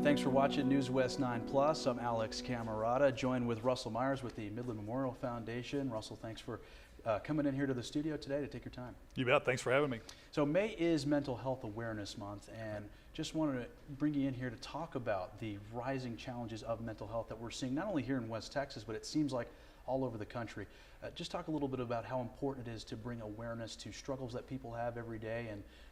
Thanks for watching News West 9 Plus. I'm Alex Cammarata, joined with Russell Meyers with the Midland Memorial Foundation. Russell, thanks for coming in here to the studio today to take your time. You bet. Thanks for having me. So May is Mental Health Awareness Month, and just wanted to bring you in here to talk about the rising challenges of mental health that we're seeing not only here in West Texas, but it seems like all over the country. Just talk a little bit about how important it is to bring awareness to struggles that people have every day,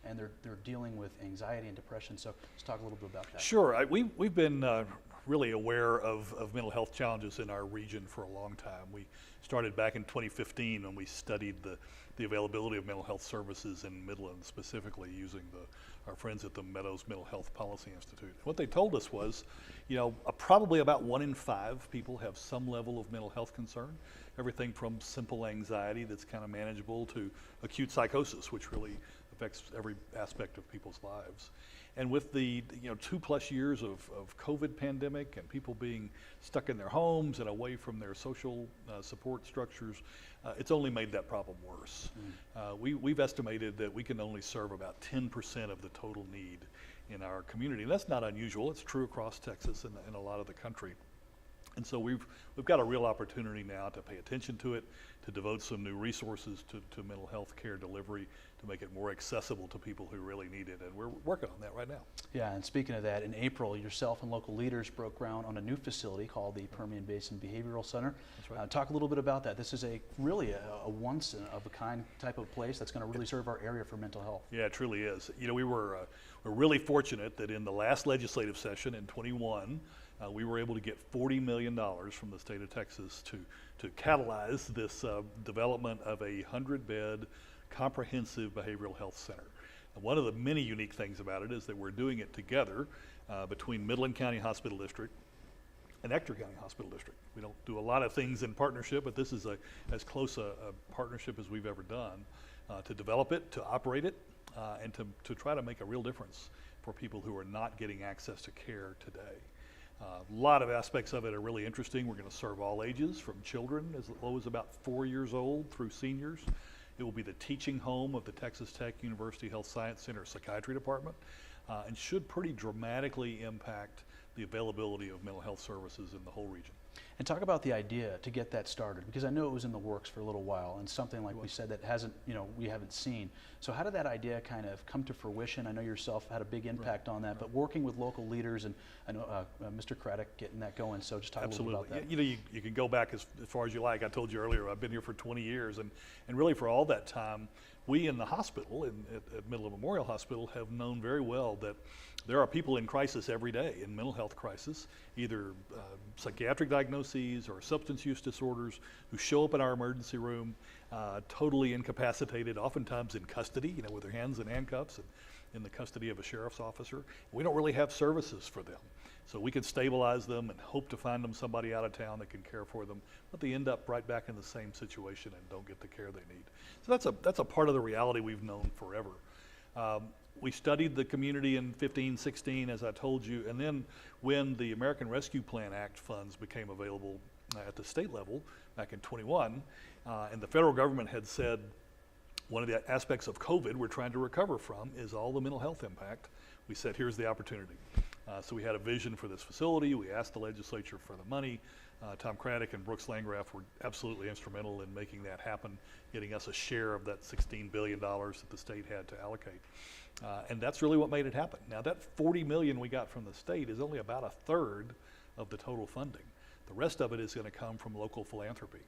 and they're dealing with anxiety and depression. So let's talk a little bit about that. Sure. We've been really aware of mental health challenges in our region for a long time. We started back in 2015 when we studied the availability of mental health services in Midland, specifically using our friends at the Meadows Mental Health Policy Institute. What they told us was, probably about 1 in 5 people have some level of mental health concern. Everything from simple anxiety that's kind of manageable to acute psychosis, which really affects every aspect of people's lives. And with the 2+ years of COVID pandemic and people being stuck in their homes and away from their social support structures, it's only made that problem worse. We've estimated that we can only serve about 10% of the total need in our community. And that's not unusual. It's true across Texas and a lot of the country. And so we've got a real opportunity now to pay attention to it, to devote some new resources to mental health care delivery, to make it more accessible to people who really need it. And we're working on that right now. Yeah, and speaking of that, in April, yourself and local leaders broke ground on a new facility called the Permian Basin Behavioral Center. That's right. Talk a little bit about that. This is really a once-of-a-kind type of place that's going to really serve our area for mental health. Yeah, it truly is. we're really fortunate that in the last legislative session in 21, we were able to get $40 million from the state of Texas to catalyze this development of a 100-bed comprehensive behavioral health center. And one of the many unique things about it is that we're doing it together between Midland County Hospital District and Ector County Hospital District. We don't do a lot of things in partnership, but this is as close a partnership as we've ever done to develop it, to operate it, and to try to make a real difference for people who are not getting access to care today. A lot of aspects of it are really interesting. We're going to serve all ages, from children as low as about 4 years old through seniors. It will be the teaching home of the Texas Tech University Health Science Center Psychiatry Department, and should pretty dramatically impact the availability of mental health services in the whole region. And talk about the idea to get that started, because I know it was in the works for a little while, and something like we said that hasn't, we haven't seen. So how did that idea kind of come to fruition? I know yourself had a big impact on that, but working with local leaders, and I know Mr. Craddock getting that going, so just talk a little bit about that. You can go back as far as you like. I told you earlier, I've been here for 20 years, and really for all that time, we in the hospital, at Midland Memorial Hospital, have known very well that there are people in crisis every day, in mental health crisis, either psychiatric diagnoses or substance use disorders, who show up in our emergency room totally incapacitated, oftentimes in custody, with their hands in handcuffs and in the custody of a sheriff's officer. We don't really have services for them. So we can stabilize them and hope to find them somebody out of town that can care for them, but they end up right back in the same situation and don't get the care they need. So that's a part of the reality we've known forever. We studied the community in 15, 16, as I told you, and then when the American Rescue Plan Act funds became available at the state level back in 21, and the federal government had said one of the aspects of COVID we're trying to recover from is all the mental health impact, we said, here's the opportunity. So we had a vision for this facility. We asked the legislature for the money. Tom Craddock and Brooks Landgraf were absolutely instrumental in making that happen, getting us a share of that $16 billion that the state had to allocate. And that's really what made it happen. Now that $40 million we got from the state is only about 1/3 of the total funding. The rest of it is going to come from local philanthropy.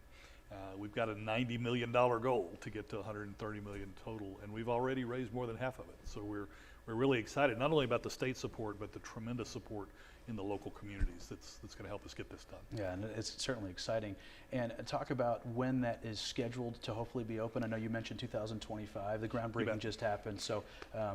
We've got a $90 million goal to get to $130 million total, and we've already raised more than half of it. So we're really excited, not only about the state support, but the tremendous support in the local communities that's going to help us get this done. Yeah, and it's certainly exciting. And talk about when that is scheduled to hopefully be open. I know you mentioned 2025. The groundbreaking just happened, so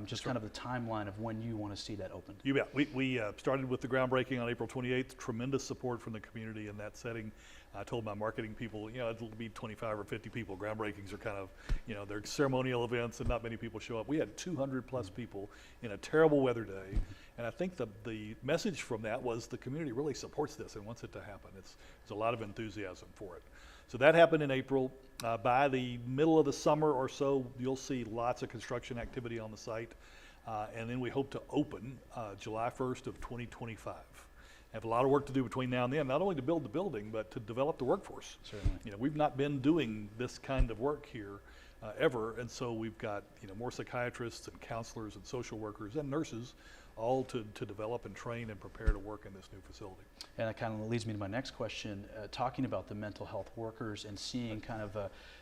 just kind of the timeline of when you want to see that opened. You bet. We started with the groundbreaking on April 28th. Tremendous support from the community in that setting. I told my marketing people, it'll be 25 or 50 people. Groundbreakings are kind of, they're ceremonial events and not many people show up. We had 200+ people in a terrible weather day. And I think the message from that was the community really supports this and wants it to happen. There's a lot of enthusiasm for it. So that happened in April. By the middle of the summer or so, you'll see lots of construction activity on the site. and then we hope to open July 1st of 2025. Have a lot of work to do between now and then, not only to build the building, but to develop the workforce. Certainly. You know, we've not been doing this kind of work here ever, and so we've got, you know, more psychiatrists and counselors and social workers and nurses all to develop and train and prepare to work in this new facility. And that kind of leads me to my next question, talking about the mental health workers and seeing kind of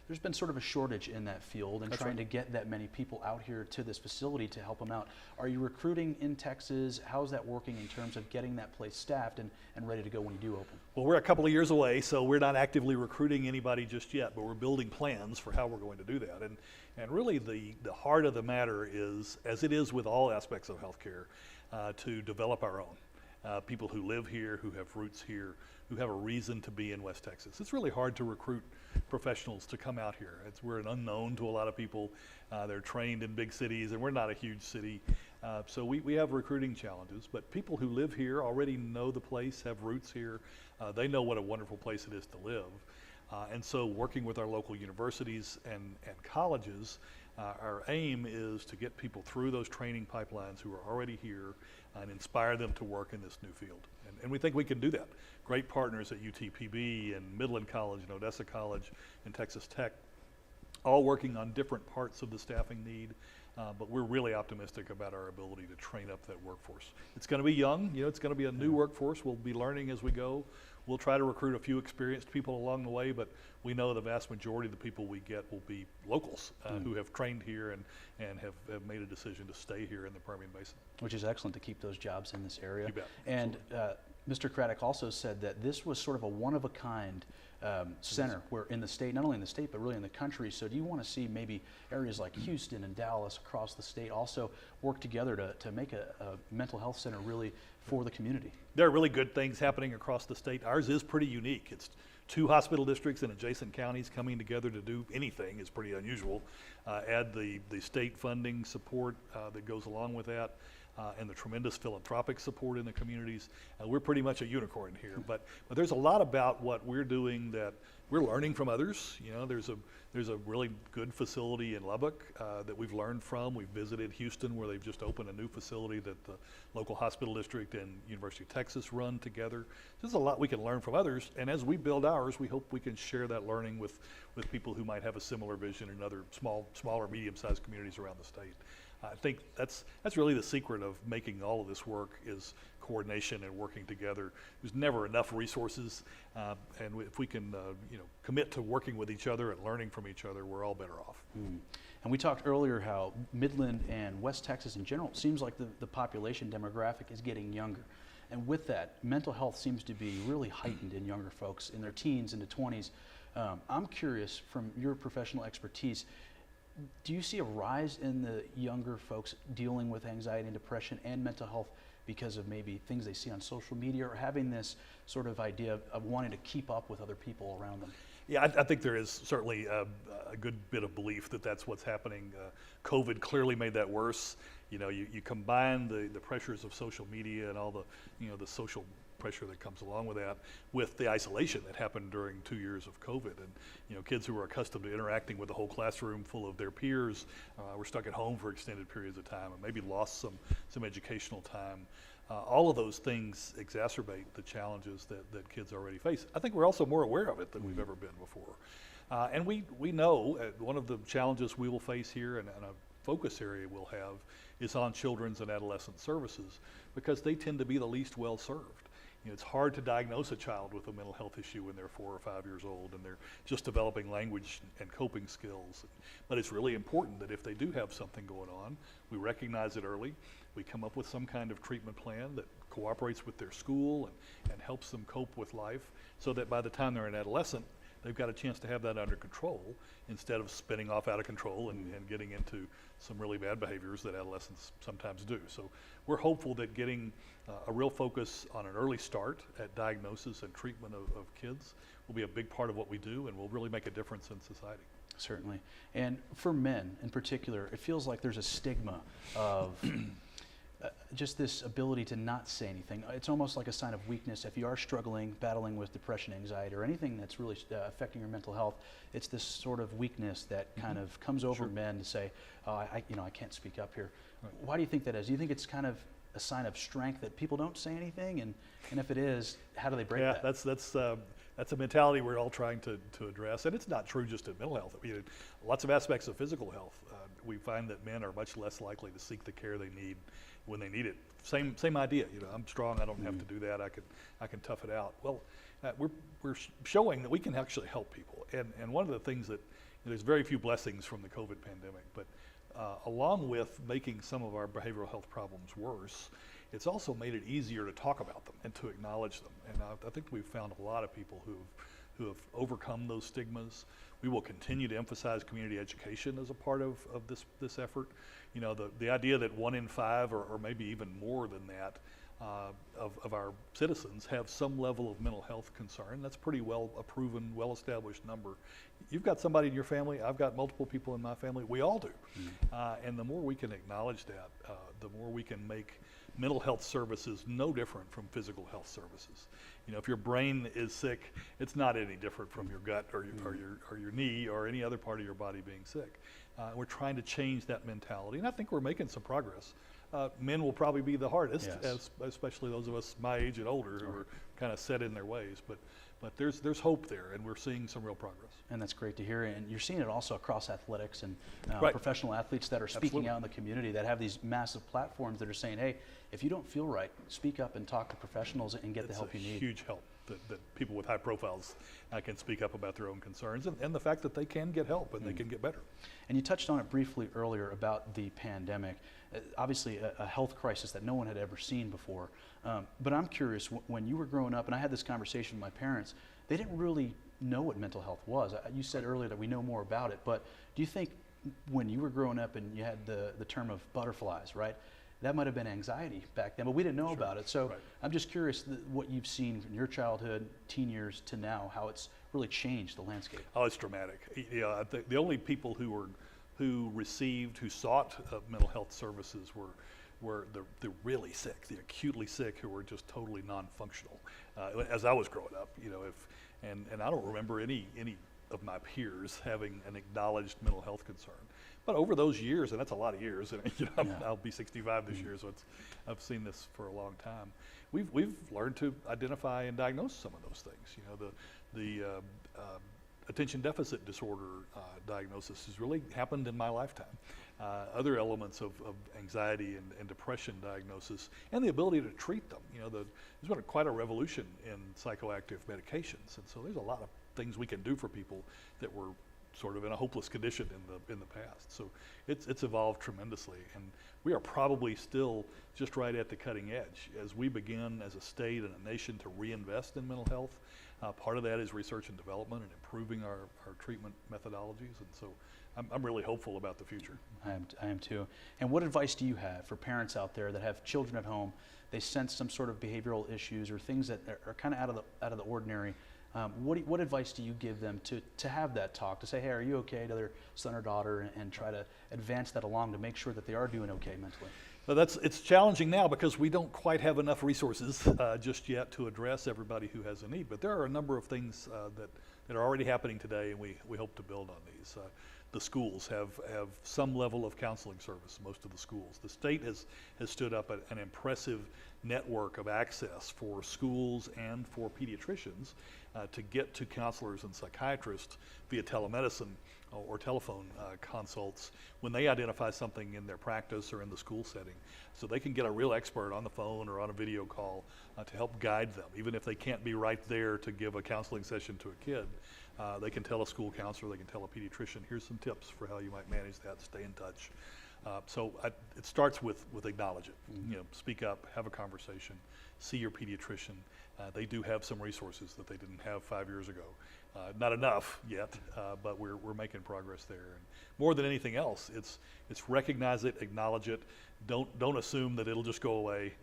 there's been sort of a shortage in that field and That's trying right. to get that many people out here to this facility to help them out. Are you recruiting in Texas? How's that working in terms of getting that place staffed and ready to go when you do open? Well, we're a couple of years away, so we're not actively recruiting anybody just yet, but we're building plans for how we're going to do that. And really the heart of the matter is, as it is with all aspects of healthcare, to develop our own. People who live here, who have roots here, who have a reason to be in West Texas. It's really hard to recruit professionals to come out here. We're an unknown to a lot of people. They're trained in big cities, and we're not a huge city. So we have recruiting challenges, but people who live here already know the place, have roots here. They know what a wonderful place it is to live. And so working with our local universities and colleges, our aim is to get people through those training pipelines who are already here and inspire them to work in this new field. And we think we can do that. Great partners at UTPB and Midland College and Odessa College and Texas Tech, all working on different parts of the staffing need. But we're really optimistic about our ability to train up that workforce. It's going to be young, you know, it's going to be a new workforce. We'll be learning as we go. We'll try to recruit a few experienced people along the way, but we know the vast majority of the people we get will be locals who have trained here and have made a decision to stay here in the Permian Basin. Which is excellent to keep those jobs in this area. You bet. And Mr. Craddock also said that this was sort of a one-of-a-kind center where in the state, not only in the state, but really in the country. So do you want to see maybe areas like Houston and Dallas across the state also work together to make a mental health center really for the community? There are really good things happening across the state. Ours is pretty unique. It's 2 hospital districts in adjacent counties coming together to do anything is pretty unusual. Add the state funding support that goes along with that. And the tremendous philanthropic support in the communities. We're pretty much a unicorn here, but there's a lot about what we're doing that we're learning from others. You know, there's a really good facility in Lubbock that we've learned from. We've visited Houston, where they've just opened a new facility that the local hospital district and University of Texas run together. There's a lot we can learn from others, and as we build ours, we hope we can share that learning with people who might have a similar vision in other smaller, medium-sized communities around the state. I think that's really the secret of making all of this work is coordination and working together. There's never enough resources, and if we can commit to working with each other and learning from each other, we're all better off. And we talked earlier how Midland and West Texas in general, it seems like the population demographic is getting younger. And with that, mental health seems to be really heightened in younger folks in their teens into 20s. I'm curious, from your professional expertise, do you see a rise in the younger folks dealing with anxiety and depression and mental health because of maybe things they see on social media, or having this sort of idea of wanting to keep up with other people around them? Yeah, I think there is certainly a good bit of belief that that's what's happening. COVID clearly made that worse. You know, you combine the pressures of social media and all the social pressure that comes along with that, with the isolation that happened during 2 years of COVID, and kids who were accustomed to interacting with a whole classroom full of their peers were stuck at home for extended periods of time, and maybe lost some educational time. All of those things exacerbate the challenges that kids already face. I think we're also more aware of it than we've ever been before, and we know one of the challenges we will face here, and a focus area we'll have, is on children's and adolescent services, because they tend to be the least well served. It's hard to diagnose a child with a mental health issue when they're 4 or 5 years old and they're just developing language and coping skills. But it's really important that if they do have something going on, we recognize it early. We come up with some kind of treatment plan that cooperates with their school and helps them cope with life, so that by the time they're an adolescent, they've got a chance to have that under control instead of spinning off out of control and getting into some really bad behaviors that adolescents sometimes do. So we're hopeful that getting a real focus on an early start at diagnosis and treatment of kids will be a big part of what we do, and will really make a difference in society. Certainly. And for men in particular, it feels like there's a stigma of just this ability to not say anything. It's almost like a sign of weakness. If you are struggling, battling with depression, anxiety, or anything that's really affecting your mental health, it's this sort of weakness that kind of comes over men to say, oh, I can't speak up here. Right. Why do you think that is? Do you think it's kind of a sign of strength that people don't say anything? And if it is, how do they break that? That's a mentality we're all trying to address, and it's not true just in mental health. I mean, lots of aspects of physical health. We find that men are much less likely to seek the care they need when they need it. Same idea. I'm strong. I don't have to do that. I can tough it out. Well, we're showing that we can actually help people. And one of the things that there's very few blessings from the COVID pandemic, but along with making some of our behavioral health problems worse, it's also made it easier to talk about them and to acknowledge them. And I think we've found a lot of people who have overcome those stigmas. We will continue to emphasize community education as a part of this effort. The idea that 1 in 5 or maybe even more than that of our citizens have some level of mental health concern. That's pretty well a proven, well-established number. You've got somebody in your family, I've got multiple people in my family, we all do. And the more we can acknowledge that, the more we can make mental health services no different from physical health services. If your brain is sick, it's not any different from your gut or your knee or any other part of your body being sick. We're trying to change that mentality, and I think we're making some progress. Men will probably be the hardest, especially those of us my age and older who are kind of set in their ways. But there's hope there, and we're seeing some real progress. And that's great to hear. And you're seeing it also across athletics and professional athletes that are speaking out in the community, that have these massive platforms that are saying, hey, if you don't feel right, speak up and talk to professionals and get the help you need. It's a huge help that people with high profiles can speak up about their own concerns, and the fact that they can get help and they can get better. And you touched on it briefly earlier about the pandemic. Obviously a health crisis that no one had ever seen before. But I'm curious, when you were growing up, and I had this conversation with my parents, they didn't really know what mental health was. You said earlier that we know more about it, but do you think when you were growing up and you had the term of butterflies, right? That might have been anxiety back then, but we didn't know about it. So I'm just curious what you've seen from your childhood, teen years to now, how it's really changed the landscape. Oh, it's dramatic. I think the only people who sought mental health services were the really sick, the acutely sick, who were just totally non-functional. As I was growing up, and I don't remember any of my peers having an acknowledged mental health concern. But over those years, and that's a lot of years, and I'll be 65 this year, so I've seen this for a long time. We've learned to identify and diagnose some of those things. The attention deficit disorder diagnosis has really happened in my lifetime. Other elements of anxiety and depression diagnosis, and the ability to treat them. There's been quite a revolution in psychoactive medications, and so there's a lot of things we can do for people that were sort of in a hopeless condition in the past. So it's evolved tremendously, and we are probably still just right at the cutting edge as we begin as a state and a nation to reinvest in mental health. Part of that is research and development and improving our treatment methodologies, and so I'm really hopeful about the future. I am too. And what advice do you have for parents out there that have children at home? They sense some sort of behavioral issues or things that are kind of out of the ordinary. What advice do you give them to have that talk, to say, hey, are you okay, to their son or daughter, and try to advance that along to make sure that they are doing okay mentally? Well, it's challenging now because we don't quite have enough resources just yet to address everybody who has a need. But there are a number of things that are already happening today, and we hope to build on these. The schools have some level of counseling service, most of the schools. The state has stood up an impressive network of access for schools and for pediatricians to get to counselors and psychiatrists via telemedicine or telephone consults when they identify something in their practice or in the school setting. So they can get a real expert on the phone or on a video call to help guide them. Even if they can't be right there to give a counseling session to a kid, they can tell a school counselor, they can tell a pediatrician, here's some tips for how you might manage that, stay in touch. So it starts with acknowledge it. Speak up, have a conversation, see your pediatrician. They do have some resources that they didn't have 5 years ago. Not enough yet, but we're making progress there. And more than anything else, it's recognize it, acknowledge it. Don't assume that it'll just go away.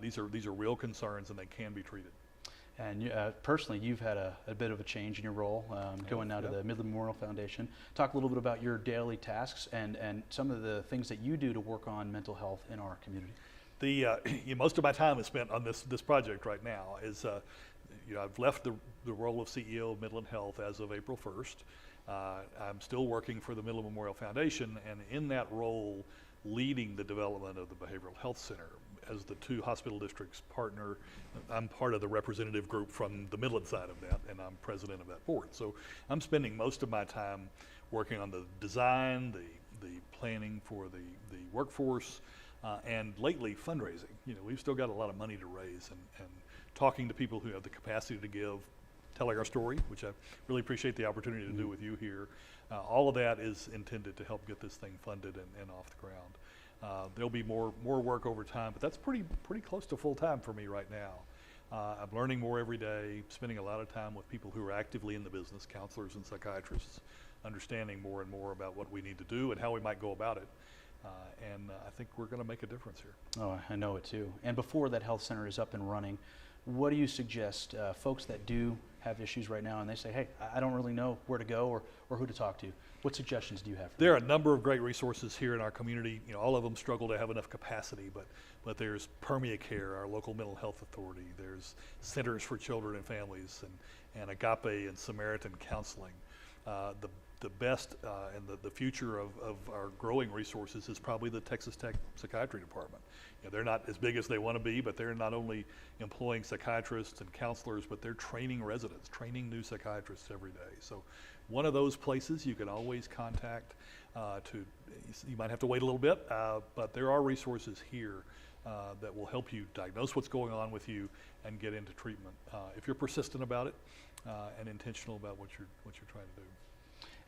These are real concerns, and they can be treated. And personally, you've had a bit of a change in your role, going now to the Midland Memorial Foundation. Talk a little bit about your daily tasks and some of the things that you do to work on mental health in our community. Most of my time is spent on this project right now. I've left the role of CEO of Midland Health as of April 1st. I'm still working for the Midland Memorial Foundation, and in that role, leading the development of the Behavioral Health Center. As the two hospital districts partner, I'm part of the representative group from the Midland side of that, and I'm president of that board. So I'm spending most of my time working on the design, the planning for the workforce, and lately fundraising. We've still got a lot of money to raise, and talking to people who have the capacity to give, telling our story, which I really appreciate the opportunity to do with you here. All of that is intended to help get this thing funded and off the ground. There'll be more work over time, but that's pretty close to full time for me right now. I'm learning more every day, spending a lot of time with people who are actively in the business, counselors and psychiatrists, understanding more and more about what we need to do and how we might go about it. And I think we're going to make a difference here. Oh, I know it too. And before that health center is up and running, what do you suggest folks that do have issues right now and they say, hey, I don't really know where to go or who to talk to? What suggestions do you have? There are a number of great resources here in our community. All of them struggle to have enough capacity, but there's PermeaCare, our local mental health authority. There's Centers for Children and Families, and Agape and Samaritan Counseling. The best and the future of our growing resources is probably the Texas Tech Psychiatry Department. They're not as big as they want to be, but they're not only employing psychiatrists and counselors, but they're training residents, training new psychiatrists every day. So one of those places you can always contact. You might have to wait a little bit, but there are resources here that will help you diagnose what's going on with you and get into treatment if you're persistent about it and intentional about what you're trying to do.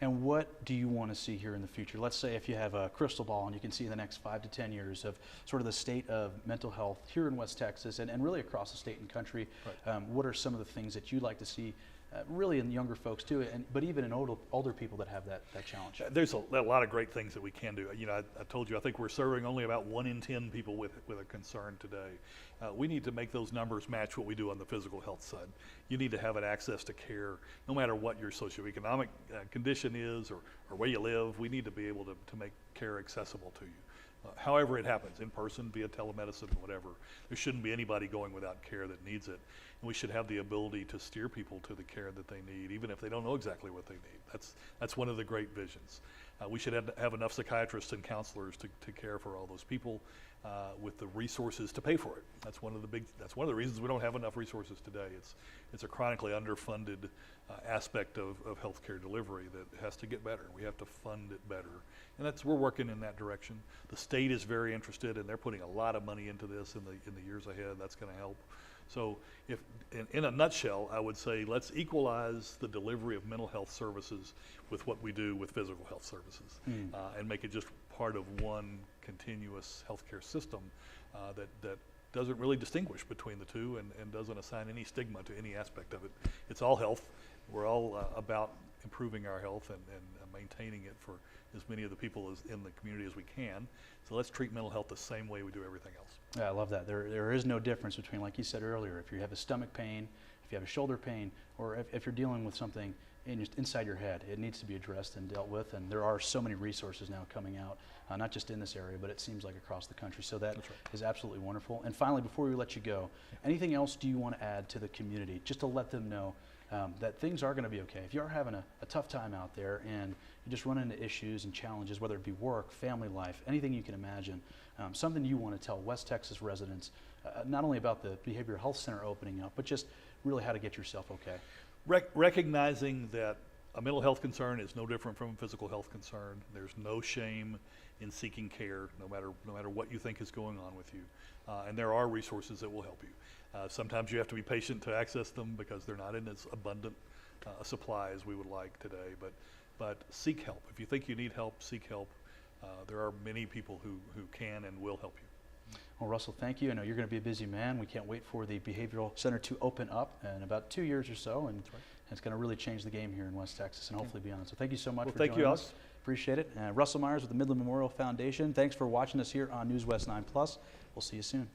And what do you want to see here in the future? Let's say if you have a crystal ball and you can see in the next 5 to 10 years of sort of the state of mental health here in West Texas and really across the state and country, right. What are some of the things that you'd like to see really in younger folks too, but even in older people that have that challenge? There's a lot of great things that we can do. I told you, I think we're serving only about 1 in 10 people with a concern today. We need to make those numbers match what we do on the physical health side. You need to have an access to care no matter what your socioeconomic condition is or where you live. We need to be able to make care accessible to you. However it happens, in person, via telemedicine, whatever. There shouldn't be anybody going without care that needs it. And we should have the ability to steer people to the care that they need, even if they don't know exactly what they need. That's one of the great visions. We should have enough psychiatrists and counselors to care for all those people with the resources to pay for it. That's one of the reasons we don't have enough resources today. It's a chronically underfunded aspect of healthcare delivery that has to get better. We have to fund it better. And we're working in that direction. The state is very interested, and they're putting a lot of money into this in the years ahead. That's going to help. So if, in a nutshell, I would say let's equalize the delivery of mental health services with what we do with physical health services and make it just part of one continuous healthcare system that doesn't really distinguish between the two and doesn't assign any stigma to any aspect of it. It's all health. We're all about improving our health and maintaining it for as many of the people in the community as we can. So let's treat mental health the same way we do everything else. Yeah, I love that. There is no difference between, like you said earlier, if you have a stomach pain, if you have a shoulder pain, or if you're dealing with something inside your head, it needs to be addressed and dealt with. And there are so many resources now coming out, not just in this area, but it seems like across the country. So that is absolutely wonderful. And finally, before we let you go, anything else do you want to add to the community, just to let them know that things are going to be okay? If you are having a tough time out there and you just run into issues and challenges, whether it be work, family life, anything you can imagine, something you want to tell West Texas residents, not only about the Behavioral Health Center opening up, but just really how to get yourself okay. Recognizing that a mental health concern is no different from a physical health concern. There's no shame in seeking care, no matter what you think is going on with you. And there are resources that will help you. Sometimes you have to be patient to access them because they're not in as abundant a supply as we would like today. But seek help. If you think you need help, seek help. There are many people who can and will help you. Well, Russell, thank you. I know you're going to be a busy man. We can't wait for the Behavioral Center to open up in about 2 years or so, and it's going to really change the game here in West Texas and hopefully beyond. So thank you so much for joining us. Appreciate it. Russell Meyers with the Midland Memorial Foundation. Thanks for watching us here on News West 9 Plus. We'll see you soon.